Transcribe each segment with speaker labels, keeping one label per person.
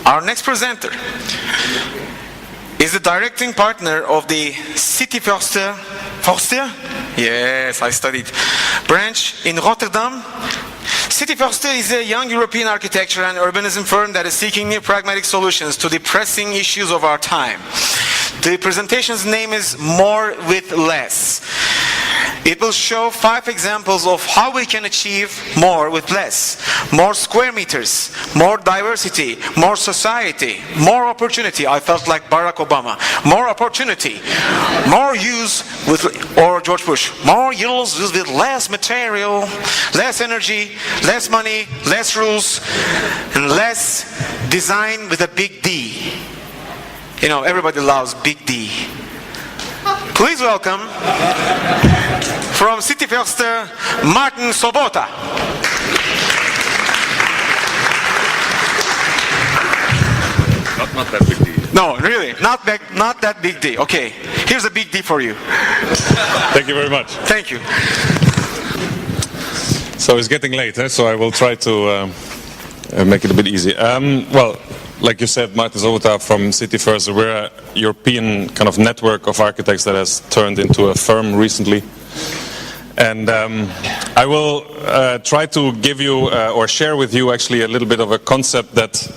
Speaker 1: Our next presenter is the directing partner of the City Forster, yes, I studied, branch in Rotterdam. City Forster is a young European architecture and urbanism firm that is seeking new pragmatic solutions to the pressing issues of our time. The presentation's name is More with Less. It will show 5 examples of how we can achieve more with less. More square meters, more diversity, more society, more opportunity. I felt like Barack Obama. More opportunity, more use with, or George Bush, more use with less material, less energy, less money, less rules, and less design with a big D. You know, everybody loves big D. Please welcome, from City Forster, Martin Sobota.
Speaker 2: Not that big D.
Speaker 1: No, really, not that big D. Okay, here's a big D for you.
Speaker 2: Thank you very much.
Speaker 1: Thank you.
Speaker 2: So it's getting late, so I will try to make it a bit easy. Well, like you said, Martin Sobota from City Forster. We're a European kind of network of architects that has turned into a firm recently. And I will try to give you or share with you actually a little bit of a concept that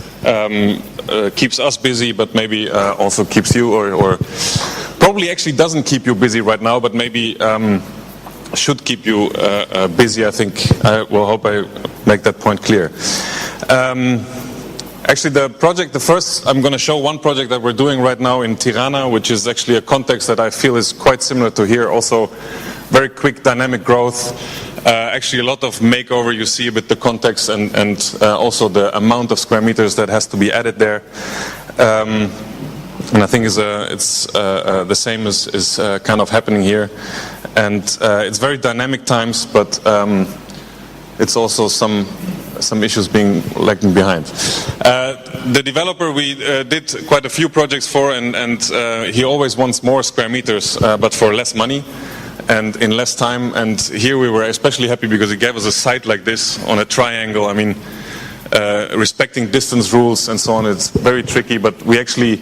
Speaker 2: keeps us busy, but maybe also keeps you, or probably actually doesn't keep you busy right now, but maybe should keep you busy. I think I will hope I make that point clear. Actually, I'm going to show one project that we're doing right now in Tirana, which is actually a context that I feel is quite similar to here. Also, very quick dynamic growth. Actually, a lot of makeover. You see a bit the context and also the amount of square meters that has to be added there. And I think it's the same is kind of happening here. And it's very dynamic times, but it's also some issues being lagging behind. The developer we did quite a few projects for, and he always wants more square meters, but for less money and in less time. And here we were especially happy because he gave us a site like this on a triangle. I mean, respecting distance rules and so on, it's very tricky, but we actually,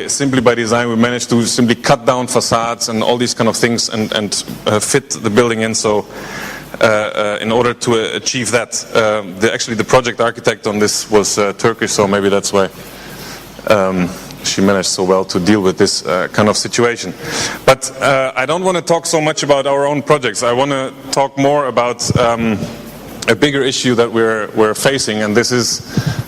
Speaker 2: simply by design, we managed to simply cut down facades and all these kind of things and fit the building in. So in order to achieve that, actually the project architect on this was Turkish, so maybe that's why she managed so well to deal with this kind of situation. But I don't want to talk so much about our own projects. I want to talk more about a bigger issue that we're facing, and this is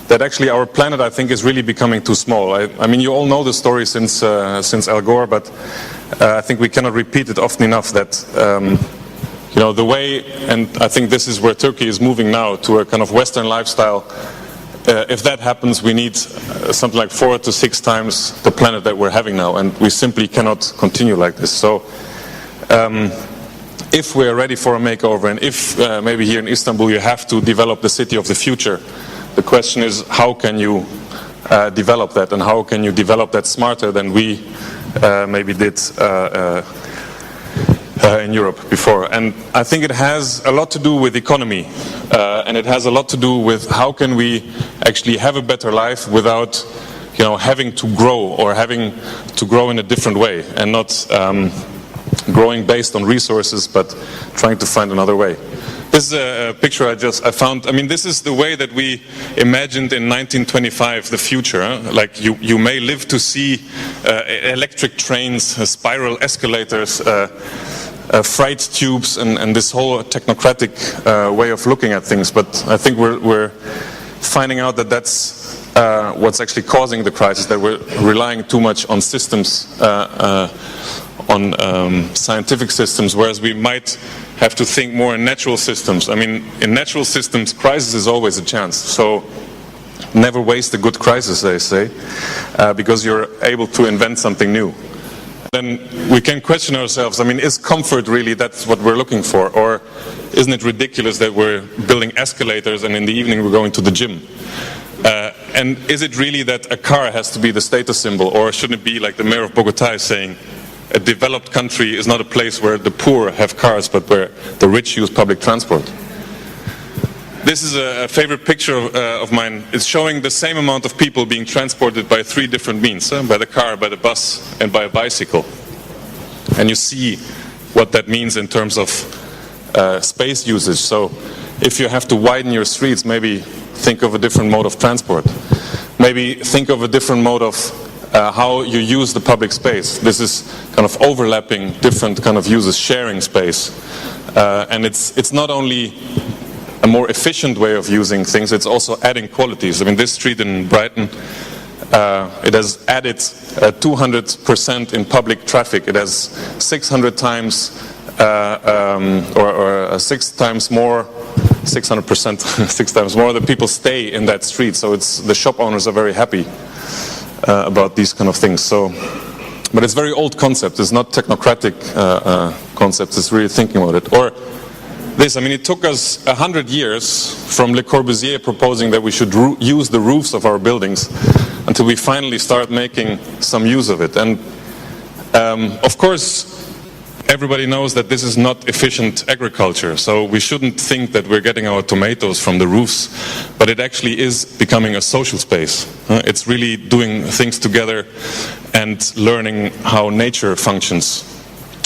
Speaker 2: that actually our planet, I think, is really becoming too small. I mean, you all know the story since Al Gore, but I think we cannot repeat it often enough that you know, the way, and I think this is where Turkey is moving now, to a kind of Western lifestyle. If that happens, we need something like 4 to 6 times the planet that we're having now, and we simply cannot continue like this. So if we're ready for a makeover, and if maybe here in Istanbul you have to develop the city of the future, the question is, how can you develop that, and how can you develop that smarter than we maybe did in Europe before. And I think it has a lot to do with economy, and it has a lot to do with how can we actually have a better life without, you know, having to grow, or having to grow in a different way, and not growing based on resources, but trying to find another way. This is a picture I found. I mean, this is the way that we imagined in 1925 the future. Huh? Like you may live to see electric trains, spiral escalators, freight tubes, and this whole technocratic way of looking at things. But I think we're finding out that that's what's actually causing the crisis, that we're relying too much on systems, on scientific systems, whereas we might have to think more in natural systems. I mean, in natural systems, crisis is always a chance. So never waste a good crisis, they say, because you're able to invent something new. Then we can question ourselves, I mean, is comfort really that's what we're looking for? Or isn't it ridiculous that we're building escalators and in the evening we're going to the gym? And is it really that a car has to be the status symbol? Or shouldn't it be like the mayor of Bogota is saying, a developed country is not a place where the poor have cars, but where the rich use public transport? this is a favorite picture of mine. It's showing the same amount of people being transported by 3 different means, by the car, by the bus, and by a bicycle. And you see what that means in terms of space usage. So if you have to widen your streets, maybe think of a different mode of transport. Maybe think of a different mode of how you use the public space. This is kind of overlapping different kind of uses, sharing space. And it's not only a more efficient way of using things, it's also adding qualities. I mean, this street in Brighton, it has added 200% in public traffic. It has 600 times or 6 times more, 600%, 6 times more that people stay in that street. So the shop owners are very happy about these kind of things. So, but it's very old concept. It's not technocratic concepts. It's really thinking about it. Or this, I mean, it took us 100 years from Le Corbusier proposing that we should use the roofs of our buildings until we finally start making some use of it. And of course, everybody knows that this is not efficient agriculture, so we shouldn't think that we're getting our tomatoes from the roofs, but it actually is becoming a social space. It's really doing things together and learning how nature functions.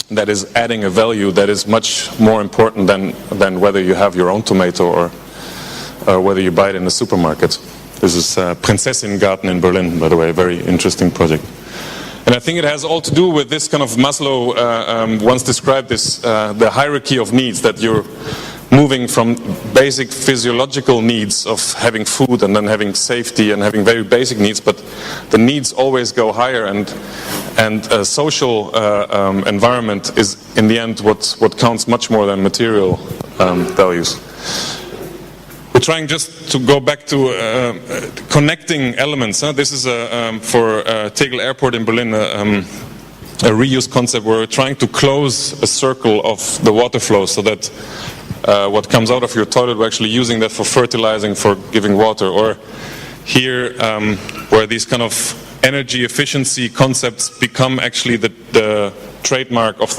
Speaker 2: That is adding a value that is much more important than whether you have your own tomato or whether you buy it in the supermarket. This is Prinzessinnengarten in Berlin, by the way, a very interesting project. And I think it has all to do with this kind of Maslow once described this, the hierarchy of needs, that you're moving from basic physiological needs of having food and then having safety and having very basic needs, but the needs always go higher, and a social environment is in the end what counts much more than material values. We're trying just to go back to connecting elements. This is for Tegel Airport in Berlin, a reuse concept where we're trying to close a circle of the water flow so that what comes out of your toilet, we're actually using that for fertilizing, for giving water. Or here, where these kind of energy efficiency concepts become actually the trademark of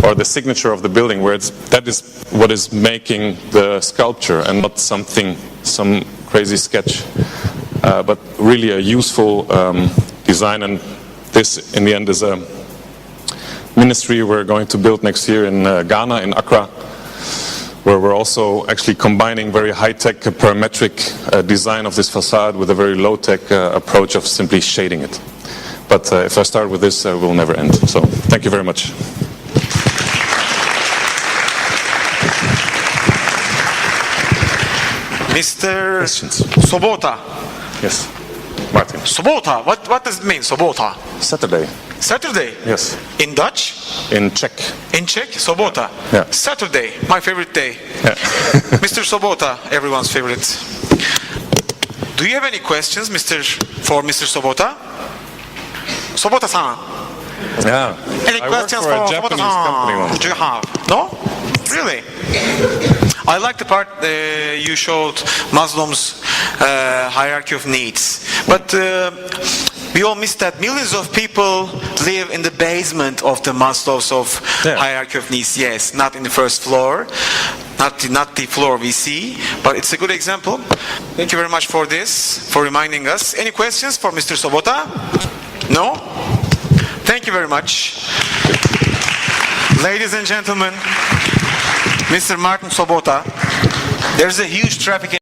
Speaker 2: or the signature of the building, where that is what is making the sculpture and not some crazy sketch, but really a useful design. And this, in the end, is a ministry we're going to build next year in Ghana, in Accra, where we're also actually combining very high-tech parametric design of this facade with a very low-tech approach of simply shading it. But if I start with this, we'll never end. So thank you very much.
Speaker 1: Mr.
Speaker 2: Questions?
Speaker 1: Sobota.
Speaker 2: Yes, Martin.
Speaker 1: Sobota, what does it mean, Sobota?
Speaker 2: Saturday.
Speaker 1: Saturday?
Speaker 2: Yes.
Speaker 1: In Dutch?
Speaker 2: In Czech.
Speaker 1: In Czech? Sobota.
Speaker 2: Yeah.
Speaker 1: Saturday, my favorite day.
Speaker 2: Yeah.
Speaker 1: Mr. Sobota, everyone's favorite. Do you have any questions, for Mr. Sobota? Sobota-san.
Speaker 2: Yeah.
Speaker 1: Any
Speaker 2: I
Speaker 1: questions
Speaker 2: work for a
Speaker 1: for
Speaker 2: Japanese
Speaker 1: Sobota-san?
Speaker 2: company once.
Speaker 1: Do you have? No? Really? I like the part you showed Maslow's hierarchy of needs. But we all missed that millions of people live in the basement of the Maslow's hierarchy of needs. Yes, not in the first floor, not the floor we see, but it's a good example. Thank you very much for this, for reminding us. Any questions for Mr. Sobota? No? Thank you very much. Ladies and gentlemen, Mr. Martin Sobota, there's a huge traffic